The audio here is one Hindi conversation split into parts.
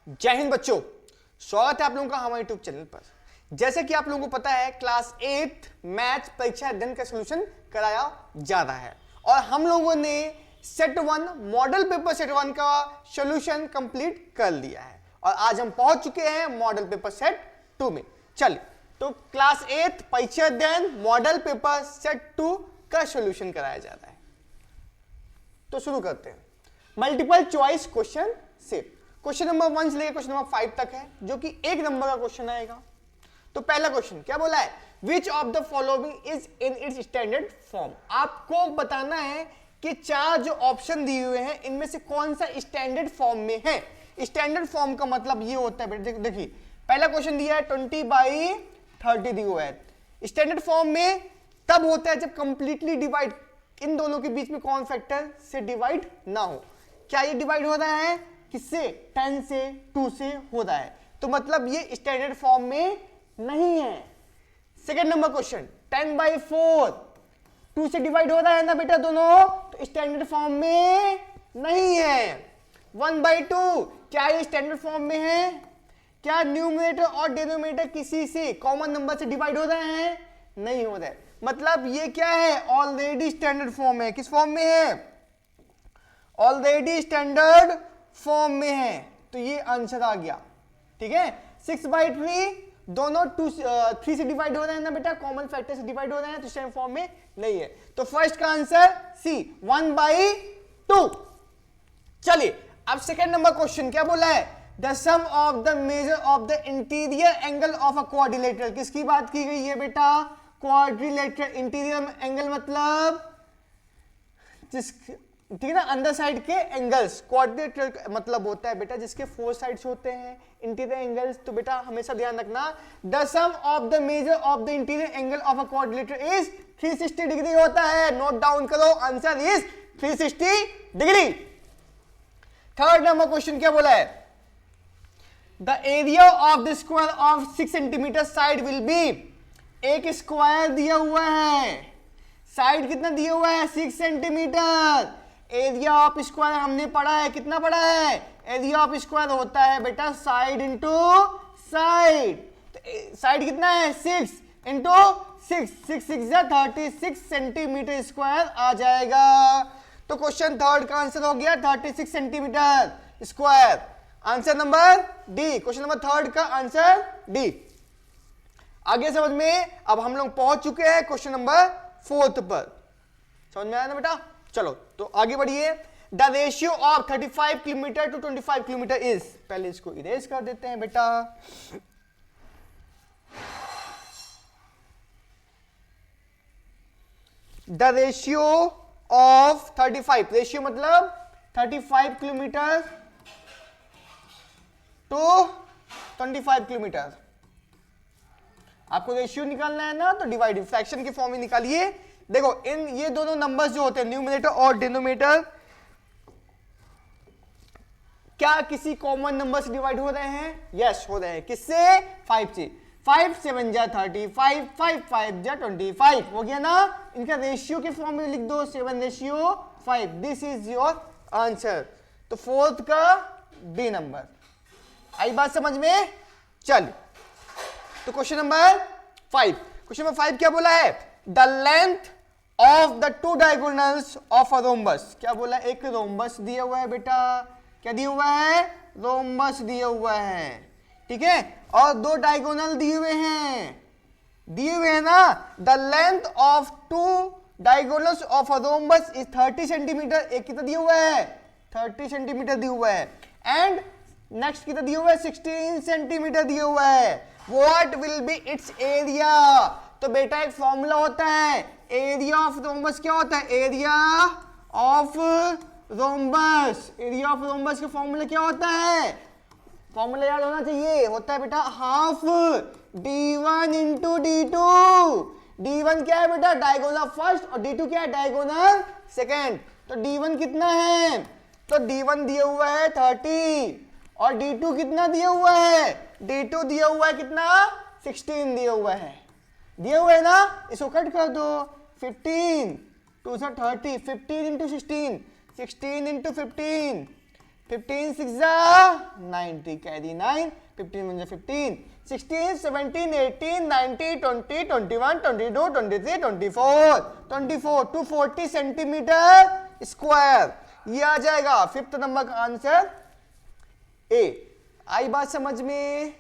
जय हिंद बच्चों, स्वागत है आप लोगों का हमारे यूट्यूब चैनल पर। जैसे कि आप लोगों को पता है, क्लास 8 मैथ्स परीक्षा अध्ययन का सॉल्यूशन कराया जा रहा है और हम लोगों ने सेट 1 मॉडल पेपर सेट 1 का सॉल्यूशन कंप्लीट कर लिया है और आज हम पहुंच चुके हैं मॉडल पेपर सेट 2 में। चलिए, तो क्लास 8 परीक्षा अध्ययन मॉडल पेपर सेट 2 का सॉल्यूशन कराया जा रहा है। तो शुरू करते हैं मल्टीपल चॉइस क्वेश्चन से। क्वेश्चन नंबर 1 से लेकर क्वेश्चन नंबर 5 तक है, जो कि 1 नंबर का क्वेश्चन आएगा। तो पहला क्वेश्चन क्या बोला है, which of the following is in its standard form. आपको बताना है कि 4 जो ऑप्शन दिए हुए हैं इनमें से कौन सा स्टैंडर्ड फॉर्म में है। स्टैंडर्ड फॉर्म का मतलब ये होता है, देखिए पहला क्वेश्चन दिया है 20/30 दिया हुआ है। स्टैंडर्ड फॉर्म में तब होता है जब कंप्लीटली डिवाइड, इन दोनों के बीच में कौन फैक्टर से डिवाइड ना हो। क्या ये डिवाइड हो रहा है किससे, 10 से, 2 से हो रहा है, तो मतलब ये स्टैंडर्ड फॉर्म में नहीं है। सेकंड नंबर क्वेश्चन 10/4 2 से डिवाइड हो रहा है ना बेटा दोनों, तो स्टैंडर्ड फॉर्म में नहीं है। 1/2 क्या ये स्टैंडर्ड फॉर्म में है। क्या न्यूमरेटर और डिनोमिनेटर किसी से कॉमन नंबर से डिवाइड हो रहे हैं, नहीं हो रहा है, मतलब ये क्या है, ऑलरेडी स्टैंडर्ड फॉर्म है। किस फॉर्म में है, ऑलरेडी स्टैंडर्ड फॉर्म में है, तो ये आंसर आ गया। ठीक है, 6/3 दोनों 3 से डिवाइड हो रहे हैं ना बेटा, कॉमन फैक्टर से डिवाइड हो रहे हैं, तो स्टैंडर्ड फॉर्म में नहीं है। तो फर्स्ट का आंसर सी 1/2। चलिए अब सेकंड नंबर क्वेश्चन क्या बोला है, the sum of the measure of the interior angle of a quadrilateral. किसकी बात की गई है बेटा, क्वाड्रिलेटरल। इंटीरियर एंगल मतलब जिस, ठीक है ना, अंदर साइड के एंगल्स। क्वाड्रिलेटरल मतलब होता है बेटा जिसके 4 साइड्स होते हैं। इंटीरियर एंगल्स तो बेटा हमेशा ध्यान रखना, the sum of the measure of the interior angle of a quadrilateral is 360 degree होता है। नोट डाउन करो, answer is 360 degree. Third number question क्या बोला है, the area of the square of 6 centimetre side will be. एक स्क्वायर दिया हुआ है, साइड कितना दिया हुआ है, 6 सेंटीमीटर। एरिया ऑफ स्क्वायर हमने पढ़ा है, कितना पढ़ा है, एरिया ऑफ स्क्वायर होता है बेटा साइड इंटू साइड। तो साइड कितना है, 6 इंटू 6, 6 6 36 सेंटीमीटर स्क्वायर आ जाएगा। तो क्वेश्चन थर्ड का आंसर हो गया 36 centimetre square. Answer number D, question number third का आंसर डी। आगे समझ में, अब हम लोग पहुंच चुके हैं क्वेश्चन नंबर 4 पर। समझ में आया ना बेटा, चलो तो आगे बढ़िए। The ratio of 35 kilometre to 25 kilometre is, पहले इसको इरेज कर देते हैं बेटा। द रेशियो ऑफ 35, रेशियो मतलब 35 किलोमीटर टू 25 किलोमीटर। आपको रेशियो निकालना है ना, तो डिवाइड फ्रैक्शन के फॉर्म में निकालिए। देखो इन ये दोनों नंबर्स जो होते हैं न्यूमरेटर और डिनोमिनेटर, क्या किसी कॉमन नंबर से डिवाइड हो रहे हैं, यस हो रहे हैं। किससे, 5 से। 5 7 जा 35, 5 5 जा 25 हो गया ना। इनका रेशियो के फॉर्म में लिख दो, 7:5। This is your answer. तो फोर्थ का डी नंबर। आई बात समझ में, चल तो क्वेश्चन नंबर 5। क्वेश्चन नंबर 5 क्या बोला है, the length of the 2 diagonals of a rhombus. क्या बोला, एक रोम्बस दिया हुआ है बेटा, क्या दिया हुआ है, रोम्बस दिया हुआ है, ठीक है, और 2 डायगोनल दिए हुए हैं ना। The length of 2 diagonals of a rhombus is 30 centimetre. एक कितना दिया हुआ है, 30 सेंटीमीटर दिया हुआ है। एंड नेक्स्ट कितना दिया हुआ है, 16 सेंटीमीटर दिया हुआ है। What will be its area? तो बेटा एक फॉर्मूला होता है, एरिया ऑफ रोम्बस क्या होता है, area of rhombus. Area of rhombus का फॉर्मूला क्या होता है, फॉर्मूला याद होना चाहिए, होता है बेटा half d1 into d2। d1 क्या है बेटा, डायगोनल फर्स्ट, और d2 क्या है, डायगोनल सेकेंड। तो d1 कितना है, तो d1 दिया हुआ है 30, और d2 कितना दिया हुआ है, d2 दिया हुआ है कितना, 16 दिया हुआ है, दिया हुआ है ना। इसको कट कर दो, 15 2 30, 15 into 16, 16 into 15, 15 6 90 carry 9, 15 1 15, 16 17 18 19 20 21 22 23 24 24 240 centimetre square, ये आ जाएगा फिफ्थ नंबर का आंसर ए। आई बात समझ में?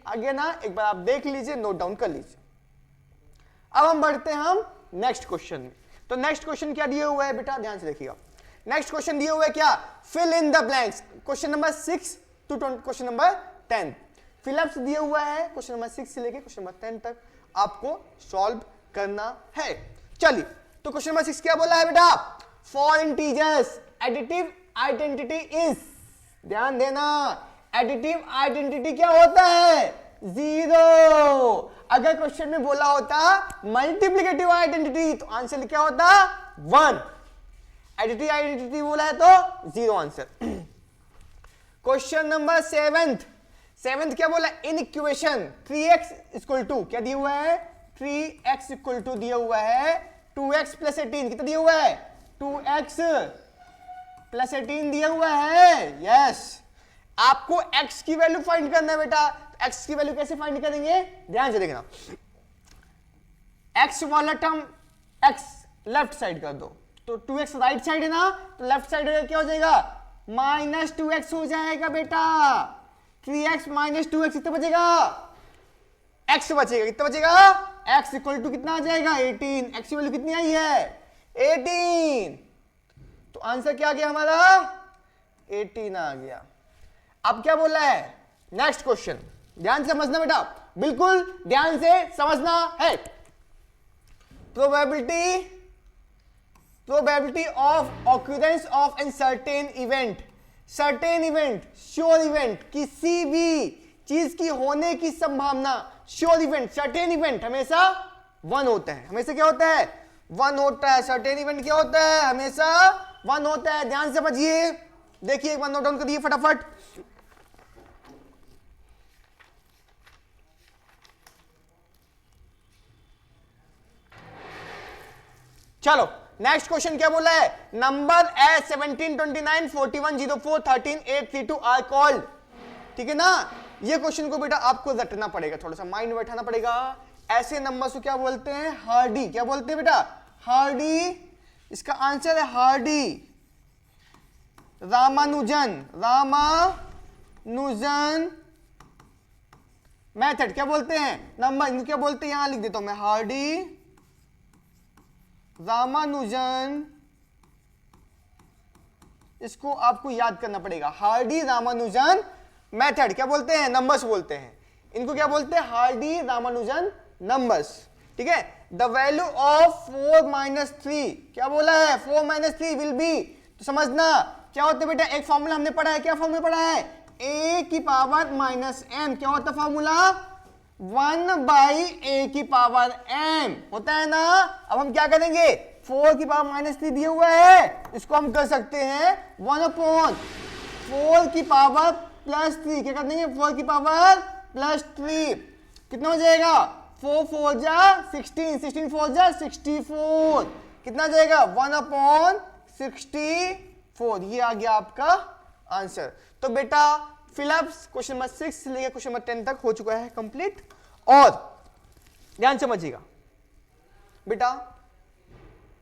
आगे ना एक बार आप देख लीजिए, नोट डाउन कर लीजिए। अब हम बढ़ते हैं हम नेक्स्ट क्वेश्चन में। तो नेक्स्ट क्वेश्चन क्या दिया हुआ है बेटा, ध्यान से देखिएगा। नेक्स्ट क्वेश्चन दिया हुआ है क्या, fill in the blanks. Question number 6 to question number 10 fill ups दिया हुआ है। क्वेश्चन नंबर 6 से लेके क्वेश्चन नंबर 10 तक आपको सॉल्व करना है। चलिए, तो क्वेश्चन नंबर 6 क्या बोला है बेटा, for integers additive identity is, ध्यान देना, एडिटिव आइडेंटिटी क्या होता है, 0। अगर क्वेश्चन में बोला होता मल्टीप्लिकेटिव आइडेंटिटी तो आंसर क्या होता 1। एडिटिव आइडेंटिटी बोला है तो 0 आंसर। क्वेश्चन नंबर 7 क्या बोला, in equation 3x equal to क्या दिया हुआ है, 3x इक्वल टू दिया हुआ है 2x प्लस 18, कितना दिया हुआ है 2x प्लस 18 दिया हुआ है। यस, आपको x की वैल्यू फाइंड करना है बेटा। x की वैल्यू कैसे फाइंड करेंगे, ध्यान से देखना। x वाला टर्म x लेफ्ट साइड कर दो, तो 2x राइट साइड है ना, तो लेफ्ट साइड क्या हो जाएगा, -2x हो जाएगा बेटा। 3x माइनस 2x कितना बचेगा, x बचेगा, कितना बचेगा, x इक्वल टू कितना आ जाएगा 18। x की वैल्यू कितनी आई है 18, तो आंसर क्या आ गया हमारा 18 आ गया। अब क्या बोला है नेक्स्ट क्वेश्चन, ध्यान से समझना बेटा, बिल्कुल ध्यान से समझना है। Probability of occurrence of an certain event, certain event, sure event, किसी भी चीज की होने की संभावना, श्योर इवेंट, सर्टेन इवेंट हमेशा 1 होता है। हमेशा क्या होता है 1 होता है। सर्टेन इवेंट क्या होता है, हमेशा 1 होता है। ध्यान से समझिए, देखिए एक बार नोट डाउन करिए फटाफट। चलो नेक्स्ट क्वेश्चन क्या बोला है, नंबर एज 17 29 41 04 13 8 32 आर कॉल्ड, ठीक है ना। ये क्वेश्चन को बेटा आपको रटना पड़ेगा, थोड़ा सा माइंड में बैठाना पड़ेगा। ऐसे नंबर्स को क्या बोलते हैं, हार्डी। क्या बोलते हैं बेटा, हार्डी। इसका आंसर है हार्डी, रामानुजन, रामानुजन मेथड। क्या बोलते हैं नंबर, इनको क्या बोलते हैं, यहां लिख देता हूं मैं, हार्डी रामानुजन, इसको आपको याद करना पड़ेगा। हार्डी रामानुजन मेथड क्या बोलते हैं, नंबर्स बोलते हैं इनको। क्या बोलते हैं, हार्डी रामानुजन नंबर्स, ठीक है। द वैल्यू ऑफ 4 - 3, क्या बोला है 4 - 3 विल बी, तो समझना क्या होता है बेटा, एक फॉर्मूला हमने पढ़ा है, क्या फॉर्मूला पढ़ा है, a की पावर -m, क्या होता है फॉर्मूला 1/a की पावर m होता है ना। अब हम क्या करेंगे, 4 की पावर -3 दिया हुआ है, इसको हम कर सकते हैं 1/4 की पावर +3, क्या कर देंगे 4 की पावर +3, कितना हो जाएगा 4 4 जा 16, 16 4 जा 64, कितना आ जाएगा 1/64। ये आ गया आपका आंसर। तो बेटा फिलअप्स क्वेश्चन नंबर 6 से लेकर क्वेश्चन नंबर 10 तक हो चुका है कंप्लीट। और ध्यान समझिएगा बेटा,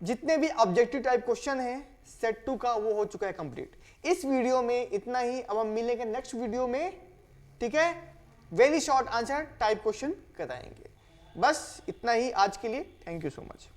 जितने भी ऑब्जेक्टिव टाइप क्वेश्चन हैं सेट 2 का वो हो चुका है कंप्लीट। इस वीडियो में इतना ही, अब हम मिलेंगे नेक्स्ट वीडियो में, ठीक है। Very short answer type question कराएंगे। बस इतना ही आज के लिए, थैंक यू सो मच।